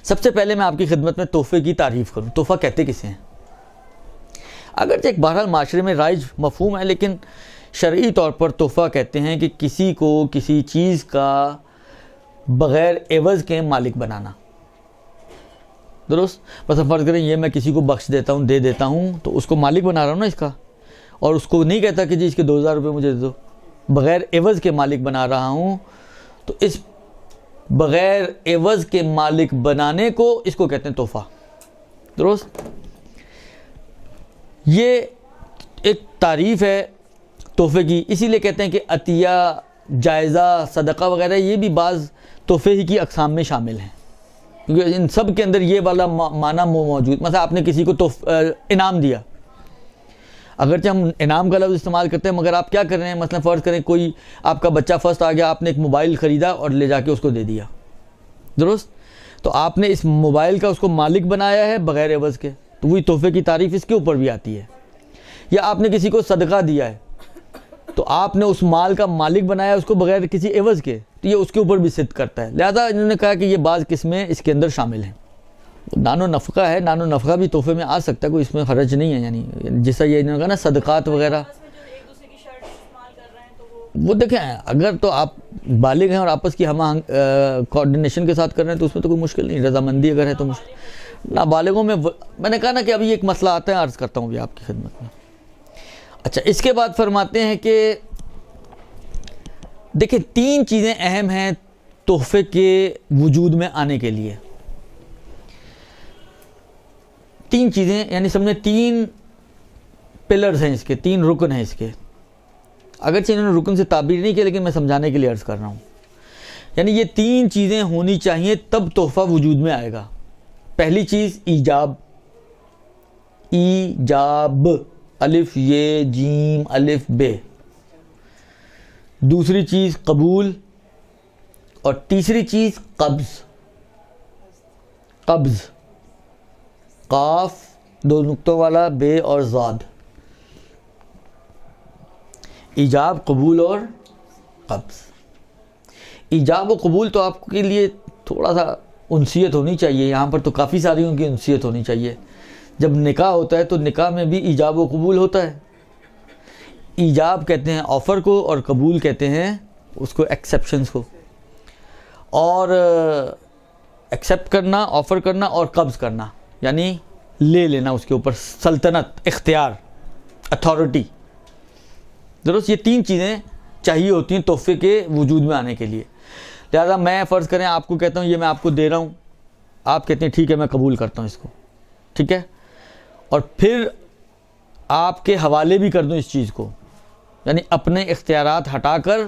سب سے پہلے میں آپ کی خدمت میں تحفے کی تعریف کروں. تحفہ کہتے کسے ہیں؟ اگرچہ ایک بہرحال معاشرے میں رائج مفہوم ہے، لیکن شرعی طور پر تحفہ کہتے ہیں کہ کسی کو کسی چیز کا بغیر عوض کے مالک بنانا. درست؟ بس فرض کریں یہ میں کسی کو بخش دیتا ہوں، دے دیتا ہوں، تو اس کو مالک بنا رہا ہوں نا اس کا، اور اس کو نہیں کہتا کہ جی اس کے 2000 روپے مجھے دے دو، بغیر عوض کے مالک بنا رہا ہوں. تو اس بغیر عوض کے مالک بنانے کو اس کو کہتے ہیں تحفہ. درست؟ یہ ایک تعریف ہے تحفے کی. اسی لیے کہتے ہیں کہ عطیہ، جائزہ، صدقہ وغیرہ یہ بھی بعض تحفے ہی کی اقسام میں شامل ہیں، کیونکہ ان سب کے اندر یہ والا معنی موجود. مثلا آپ نے کسی کو انعام دیا، اگرچہ ہم انعام کا لفظ استعمال کرتے ہیں، مگر آپ کیا کر رہے ہیں؟ مثلا فرض کریں کوئی آپ کا بچہ فرسٹ آ گیا، آپ نے ایک موبائل خریدا اور لے جا کے اس کو دے دیا. درست؟ تو آپ نے اس موبائل کا اس کو مالک بنایا ہے بغیر عوض کے، تو وہی تحفے کی تعریف اس کے اوپر بھی آتی ہے. یا آپ نے کسی کو صدقہ دیا ہے، تو آپ نے اس مال کا مالک بنایا اس کو بغیر کسی عوض کے، تو یہ اس کے اوپر بھی صدق کرتا ہے. لہذا انہوں نے کہا کہ یہ بعض قسمیں اس کے اندر شامل ہیں. نان و نفقہ ہے، نان و نفقہ بھی تحفے میں آ سکتا ہے، کوئی اس میں حرج نہیں ہے. یعنی جیسا یہ انہوں نے کہا نا صدقات وغیرہ، وہ دیکھیں اگر تو آپ بالغ ہیں اور آپس کی ہم کوآرڈینیشن کے ساتھ کر رہے ہیں تو اس میں تو کوئی مشکل نہیں. رضامندی اگر ہے تو مشکل. نابالغوں میں نے کہا نا کہ ابھی ایک مسئلہ آتا ہے، عرض کرتا ہوں ابھی آپ کی خدمت میں. اچھا، اس کے بعد فرماتے ہیں کہ دیکھیں 3 چیزیں اہم ہیں تحفے کے وجود میں آنے کے لیے. 3 چیزیں، یعنی سمجھیں 3 پلرز ہیں اس کے، 3 رکن ہیں اس کے. اگرچہ انہوں نے رکن سے تعبیر نہیں کیا، لیکن میں سمجھانے کے لیے عرض کر رہا ہوں. یعنی یہ 3 چیزیں ہونی چاہیے تب تحفہ وجود میں آئے گا. پہلی چیز ایجاب، ایجاب، الف یہ جیم الف بے. دوسری چیز قبول، اور تیسری چیز قبض. قبض، قاف 2 نقطوں والا، بے اور زاد. ایجاب، قبول اور قبض. ایجاب و قبول تو آپ کے لیے تھوڑا سا انسیت ہونی چاہیے، یہاں پر تو کافی ساری ان کی انسیت ہونی چاہیے. جب نکاح ہوتا ہے تو نکاح میں بھی ایجاب و قبول ہوتا ہے. ایجاب کہتے ہیں آفر کو، اور قبول کہتے ہیں اس کو ایکسیپشنز کو. اور ایکسیپٹ کرنا، آفر کرنا، اور قبض کرنا یعنی لے لینا اس کے اوپر سلطنت، اختیار، اتھارٹی. درست؟ یہ 3 چیزیں چاہیے ہوتی ہیں تحفے کے وجود میں آنے کے لیے. لہذا میں فرض کریں آپ کو کہتا ہوں یہ میں آپ کو دے رہا ہوں، آپ کہتے ہیں ٹھیک ہے میں قبول کرتا ہوں اس کو، ٹھیک ہے، اور پھر آپ کے حوالے بھی کر دوں اس چیز کو، یعنی اپنے اختیارات ہٹا کر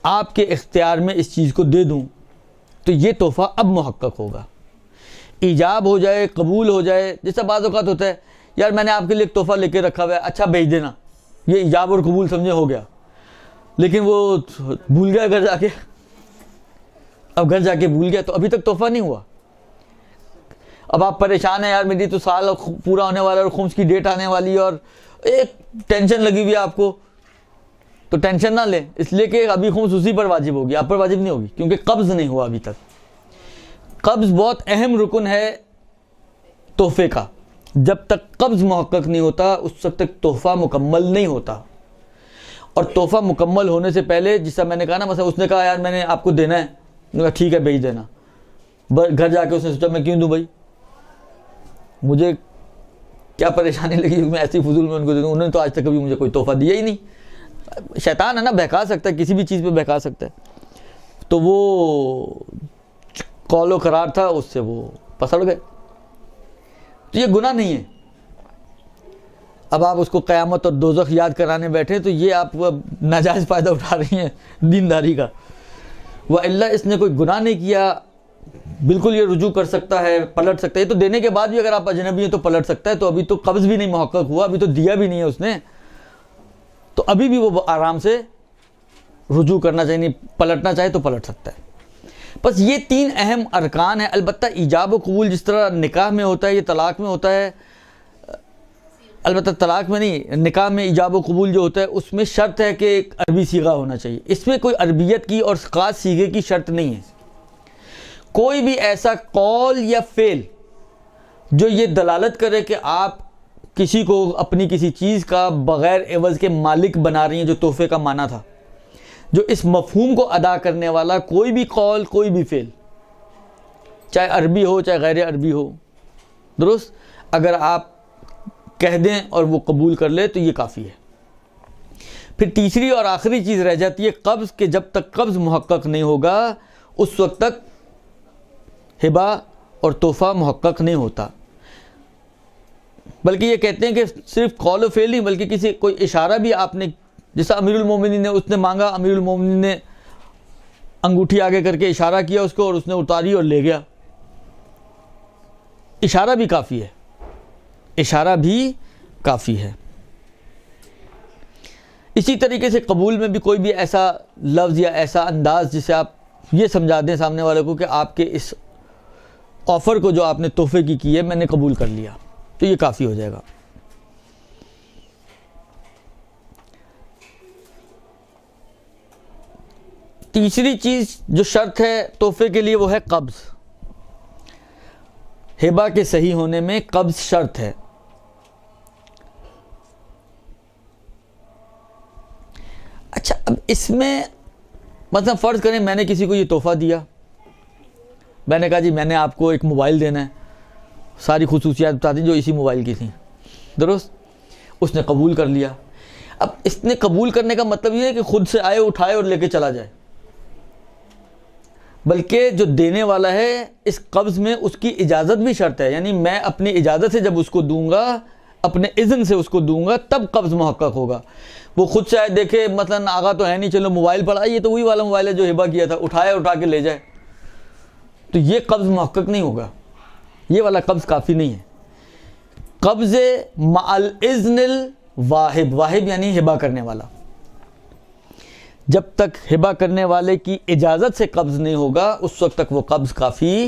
آپ کے اختیار میں اس چیز کو دے دوں، تو یہ تحفہ اب محقق ہوگا. ایجاب ہو جائے، قبول ہو جائے. جیسا بعض اوقات ہوتا ہے یار میں نے آپ کے لیے ایک تحفہ لے کے رکھا ہوا ہے، اچھا بھیج دینا، یہ ایجاب اور قبول سمجھے ہو گیا، لیکن وہ بھول گیا گھر جا کے. اب گھر جا کے بھول گیا تو ابھی تک تحفہ نہیں ہوا. اب آپ پریشان ہیں، یار میری تو سال پورا ہونے والا اور خمس کی ڈیٹ آنے والی ہے، اور ایک ٹینشن لگی ہوئی ہے آپ کو. تو ٹینشن نہ لیں، اس لیے کہ ابھی خمس اسی پر واجب ہوگی، آپ پر واجب نہیں ہوگی، کیونکہ قبض نہیں ہوا ابھی تک. قبض بہت اہم رکن ہے تحفے کا. جب تک قبض محقق نہیں ہوتا اس وقت تک تحفہ مکمل نہیں ہوتا. اور تحفہ مکمل ہونے سے پہلے، جیسا میں نے کہا نا، مثلا اس نے کہا یار میں نے آپ کو دینا ہے، میں نے کہا ٹھیک ہے بھیج دینا. گھر جا کے اس نے سوچا میں کیوں دوں بھائی، مجھے کیا پریشانی لگی، میں ایسی فضول میں ان کو دے دوں. انہوں نے تو آج تک کبھی مجھے کوئی تحفہ دیا ہی نہیں. شیطان ہے نا، بہکا سکتا ہے، کسی بھی چیز پہ بہکا سکتا ہے. تو وہ قول و قرار تھا، اس سے وہ پسڑ گئے. تو یہ گناہ نہیں ہے. اب آپ اس کو قیامت اور دوزخ یاد کرانے بیٹھے تو یہ آپ ناجائز فائدہ اٹھا رہی ہیں دینداری کا. وَإِلَّا اس نے کوئی گناہ نہیں کیا، بالکل یہ رجوع کر سکتا ہے، پلٹ سکتا ہے. یہ تو دینے کے بعد بھی اگر آپ اجنبی ہیں تو پلٹ سکتا ہے. تو ابھی تو قبض بھی نہیں محقق ہوا، ابھی تو دیا بھی نہیں ہے اس نے، تو ابھی بھی وہ آرام سے رجوع کرنا چاہیے، نہیں پلٹنا چاہے تو پلٹ سکتا ہے. بس یہ 3 اہم ارکان ہیں. البتہ ایجاب و قبول جس طرح نکاح میں ہوتا ہے یہ طلاق میں ہوتا ہے. البتہ طلاق میں نہیں، نکاح میں ایجاب و قبول جو ہوتا ہے اس میں شرط ہے کہ ایک عربی صیغہ ہونا چاہیے. اس میں کوئی عربیت کی اور خاص صیغے کی شرط نہیں ہے. کوئی بھی ایسا قول یا فعل جو یہ دلالت کرے کہ آپ کسی کو اپنی کسی چیز کا بغیر عوض کے مالک بنا رہی ہیں، جو تحفے کا معنی تھا، جو اس مفہوم کو ادا کرنے والا کوئی بھی قول، کوئی بھی فعل، چاہے عربی ہو چاہے غیر عربی ہو، درست، اگر آپ کہہ دیں اور وہ قبول کر لے تو یہ کافی ہے۔ پھر تیسری اور آخری چیز رہ جاتی ہے قبض، کہ جب تک قبض محقق نہیں ہوگا اس وقت تک ہبہ اور تحفہ محقق نہیں ہوتا۔ بلکہ یہ کہتے ہیں کہ صرف قول و فعل نہیں، بلکہ کسی کوئی اشارہ بھی آپ نے، جیسا امیر المومنین نے، اس نے مانگا، امیر المومنین نے انگوٹھی آگے کر کے اشارہ کیا اس کو، اور اس نے اتاری اور لے گیا، اشارہ بھی کافی ہے، اشارہ بھی کافی ہے۔ اسی طریقے سے قبول میں بھی کوئی بھی ایسا لفظ یا ایسا انداز جسے آپ یہ سمجھا دیں سامنے والے کو کہ آپ کے اس آفر کو جو آپ نے تحفے کی ہے میں نے قبول کر لیا، تو یہ کافی ہو جائے گا۔ تیسری چیز جو شرط ہے تحفے کے لیے وہ ہے قبض۔ ہبہ کے صحیح ہونے میں قبض شرط ہے۔ اچھا، اب اس میں مثلا فرض کریں میں نے کسی کو یہ تحفہ دیا، میں نے کہا جی میں نے آپ کو ایک موبائل دینا ہے، ساری خصوصیات بتا دیں جو اسی موبائل کی تھیں، درست، اس نے قبول کر لیا۔ اب اس نے قبول کرنے کا مطلب یہ ہے کہ خود سے آئے، اٹھائے اور لے کے چلا جائے، بلکہ جو دینے والا ہے اس قبض میں اس کی اجازت بھی شرط ہے، یعنی میں اپنی اجازت سے جب اس کو دوں گا، اپنے اذن سے اس کو دوں گا، تب قبض محقق ہوگا۔ وہ خود سے آئے، دیکھے مثلا آغا تو ہے نہیں، چلو موبائل پڑا، یہ تو وہی والا موبائل ہے جو ہبہ کیا تھا، اٹھائے، اٹھا کے لے جائے، تو یہ قبض محقق نہیں ہوگا، یہ والا قبض کافی نہیں ہے۔ قبض مع الاذن الواہب، واہب یعنی ہبہ کرنے والا، جب تک ہبہ کرنے والے کی اجازت سے قبض نہیں ہوگا اس وقت تک وہ قبض کافی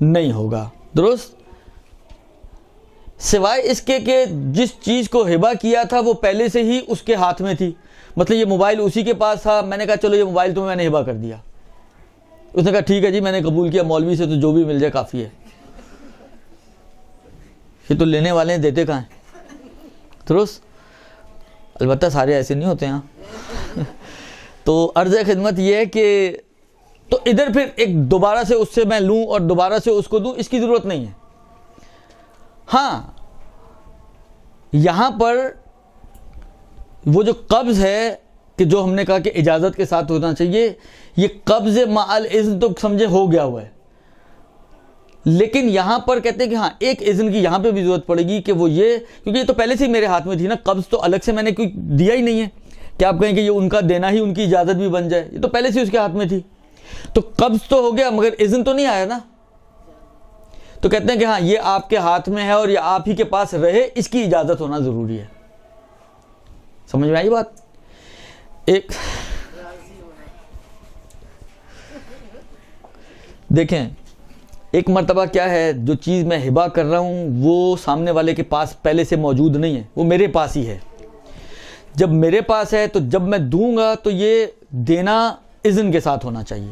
نہیں ہوگا، درست، سوائے اس کے کہ جس چیز کو ہبہ کیا تھا وہ پہلے سے ہی اس کے ہاتھ میں تھی، مطلب یہ موبائل اسی کے پاس تھا، میں نے کہا چلو یہ موبائل تمہیں میں نے ہبہ کر دیا، اس نے کہا ٹھیک ہے جی میں نے قبول کیا، مولوی سے تو جو بھی مل جائے کافی ہے، یہ تو لینے والے ہیں، دیتے کہاں ہیں، درست، البتہ سارے ایسے نہیں ہوتے ہیں۔ تو عرض خدمت یہ ہے کہ تو ادھر پھر ایک دوبارہ سے اس سے میں لوں اور دوبارہ سے اس کو دوں، اس کی ضرورت نہیں ہے۔ ہاں، یہاں پر وہ جو قبض ہے کہ جو ہم نے کہا کہ اجازت کے ساتھ ہونا چاہیے، یہ قبض مع الاذن تو سمجھے ہو گیا ہوا ہے، لیکن یہاں پر کہتے ہیں کہ ہاں ایک اذن کی یہاں پہ بھی ضرورت پڑے گی، کہ وہ یہ، کیونکہ یہ تو پہلے سے ہی میرے ہاتھ میں تھی نا، قبض تو الگ سے میں نے کوئی دیا ہی نہیں ہے کہ آپ کہیں کہ یہ ان کا دینا ہی ان کی اجازت بھی بن جائے، یہ تو پہلے سے اس کے ہاتھ میں تھی، تو قبض تو ہو گیا مگر اذن تو نہیں آیا نا، تو کہتے ہیں کہ ہاں یہ آپ کے ہاتھ میں ہے اور یہ آپ ہی کے پاس رہے، اس کی اجازت ہونا ضروری ہے۔ سمجھ میں آئی بات؟ ایک دیکھیں، ایک مرتبہ کیا ہے، جو چیز میں ہبہ کر رہا ہوں وہ سامنے والے کے پاس پہلے سے موجود نہیں ہے، وہ میرے پاس ہی ہے، جب میرے پاس ہے تو جب میں دوں گا تو یہ دینا اذن کے ساتھ ہونا چاہیے،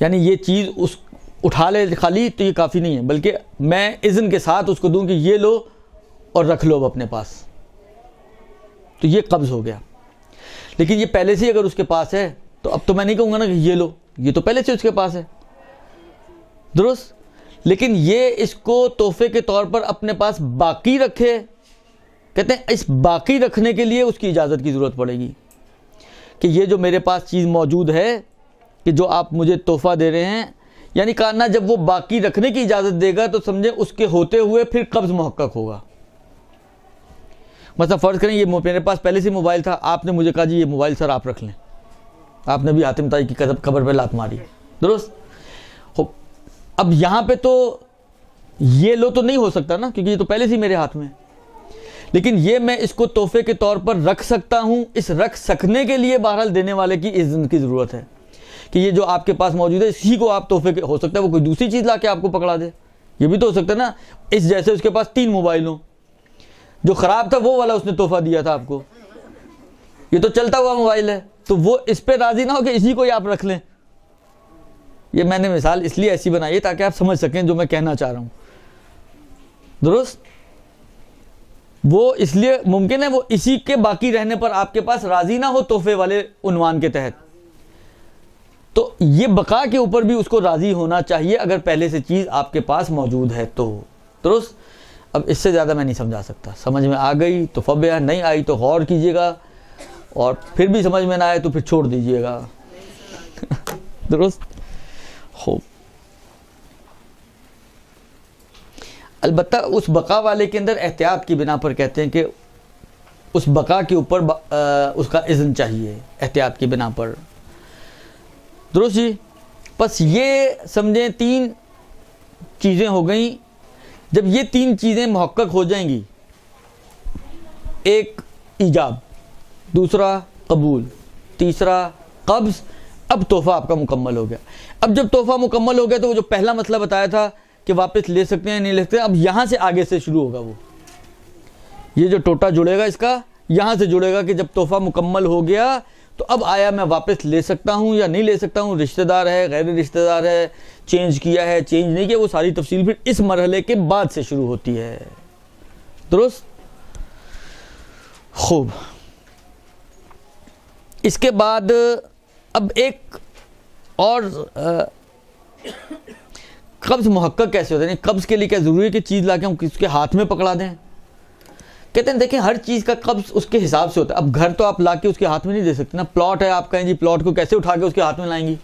یعنی یہ چیز اس اٹھا لے خالی تو یہ کافی نہیں ہے، بلکہ میں اذن کے ساتھ اس کو دوں کہ یہ لو اور رکھ لو اب اپنے پاس، تو یہ قبض ہو گیا۔ لیکن یہ پہلے سے اگر اس کے پاس ہے تو اب تو میں نہیں کہوں گا نا کہ یہ لو، یہ تو پہلے سے اس کے پاس ہے، درست، لیکن یہ اس کو تحفے کے طور پر اپنے پاس باقی رکھے، کہتے ہیں اس باقی رکھنے کے لیے اس کی اجازت کی ضرورت پڑے گی، کہ یہ جو میرے پاس چیز موجود ہے کہ جو آپ مجھے تحفہ دے رہے ہیں، یعنی کہنا جب وہ باقی رکھنے کی اجازت دے گا تو سمجھیں اس کے ہوتے ہوئے پھر قبض محقق ہوگا۔ مثلا فرض کریں یہ میرے پاس پہلے سے موبائل تھا، آپ نے مجھے کہا جی یہ موبائل سر آپ رکھ لیں، آپ نے بھی حاتم طائی کی قبر پہ لات ماری، درست، اب یہاں پہ تو یہ لو تو نہیں ہو سکتا نا، کیونکہ یہ تو پہلے سے میرے ہاتھ میں، لیکن یہ میں اس کو تحفے کے طور پر رکھ سکتا ہوں، اس رکھ سکنے کے لیے بہرحال دینے والے کی اذن کی ضرورت ہے، کہ یہ جو آپ کے پاس موجود ہے اسی کو آپ تحفے کے، ہو سکتا ہے وہ کوئی دوسری چیز لا کے آپ کو پکڑا دے، یہ بھی تو ہو سکتا ہے نا، اس جیسے اس کے پاس 3 موبائل ہوں، جو خراب تھا وہ والا اس نے تحفہ دیا تھا آپ کو، یہ تو چلتا ہوا موبائل ہے، تو وہ اس پہ راضی نہ ہو کہ اسی کو ہی آپ رکھ لیں، یہ میں نے مثال اس لیے ایسی بنائی ہے تاکہ آپ سمجھ سکیں جو میں کہنا چاہ رہا ہوں. درست؟ وہ اس لیے ممکن ہے وہ اسی کے باقی رہنے پر آپ کے پاس راضی نہ ہو تحفے والے عنوان کے تحت, تو یہ بقا کے اوپر بھی اس کو راضی ہونا چاہیے اگر پہلے سے چیز آپ کے پاس موجود ہے تو. درست؟ اب اس سے زیادہ میں نہیں سمجھا سکتا. سمجھ میں آ گئی تو فبیہ, نہیں آئی تو غور کیجئے گا, اور پھر بھی سمجھ میں نہ آئے تو پھر چھوڑ دیجئے گا. درست؟ خوب. البتہ اس بقا والے کے اندر احتیاط کی بنا پر کہتے ہیں کہ اس بقا کے اوپر اس کا اذن چاہیے احتیاط کی بنا پر. درست جی؟ بس یہ سمجھیں 3 چیزیں ہو گئیں. جب یہ 3 چیزیں محقق ہو جائیں گی, ایک ایجاب, دوسرا قبول, تیسرا قبض, اب تحفہ آپ کا مکمل ہو گیا. اب جب تحفہ مکمل ہو گیا تو وہ جو پہلا مسئلہ بتایا تھا کہ واپس لے سکتے ہیں نہیں لے سکتے, اب یہاں سے آگے سے شروع ہوگا. وہ یہ جو ٹوٹا جڑے گا اس کا یہاں سے جڑے گا کہ جب تحفہ مکمل ہو گیا تو اب آیا میں واپس لے سکتا ہوں یا نہیں لے سکتا ہوں, رشتہ دار ہے, غیر رشتہ دار ہے, چینج کیا ہے, چینج نہیں کیا, وہ ساری تفصیل پھر اس مرحلے کے بعد سے شروع ہوتی ہے. درست؟ خوب. اس کے بعد اب ایک اور قبض محقق کیسے ہوتا ہے, قبض کے لیے کیا ضروری ہے کہ چیز لا کے ہم اس کے ہاتھ میں پکڑا دیں؟ کہتے ہیں دیکھیں ہر چیز کا قبض اس کے حساب سے ہوتا ہے. اب گھر تو آپ لا کے اس کے ہاتھ میں نہیں دے سکتے نا. پلاٹ ہے, آپ کہیں جی پلاٹ کو کیسے اٹھا کے اس کے ہاتھ میں لائیں گی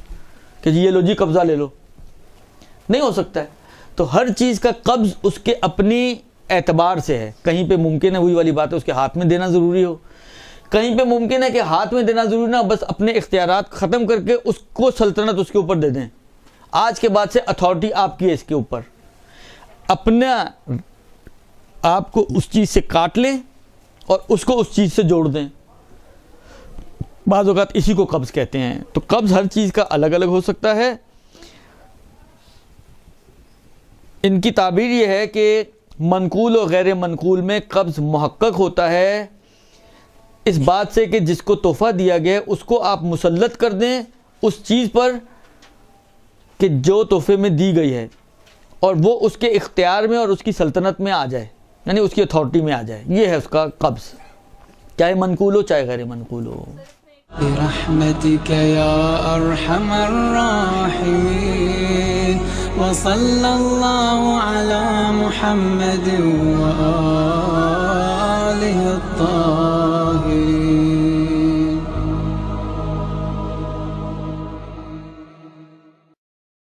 کہ جی یہ لو جی قبضہ لے لو, نہیں ہو سکتا ہے. تو ہر چیز کا قبض اس کے اپنی اعتبار سے ہے. کہیں پہ ممکن ہے, وہی والی بات ہے, اس کے ہاتھ میں دینا ضروری ہو, کہیں پہ ممکن ہے کہ ہاتھ میں دینا ضروری نہ, بس اپنے اختیارات ختم کر کے اس کو سلطنت اس کے اوپر دے دیں. آج کے بعد سے اتھارٹی آپ کی ہے اس کے اوپر, اپنا آپ کو اس چیز سے کاٹ لیں اور اس کو اس چیز سے جوڑ دیں. بعض اوقات اسی کو قبض کہتے ہیں. تو قبض ہر چیز کا الگ الگ ہو سکتا ہے. ان کی تعبیر یہ ہے کہ منقول و غیر منقول میں قبض محقق ہوتا ہے اس بات سے کہ جس کو تحفہ دیا گیا اس کو آپ مسلط کر دیں اس چیز پر کہ جو تحفے میں دی گئی ہے, اور وہ اس کے اختیار میں اور اس کی سلطنت میں آ جائے, یعنی اس کی اتھارٹی میں آ جائے. یہ ہے اس کا قبض, چاہے منقول ہو چاہے غیر منقول ہو. برحمتك يا أرحم الراحمين وصلى الله على محمد وآله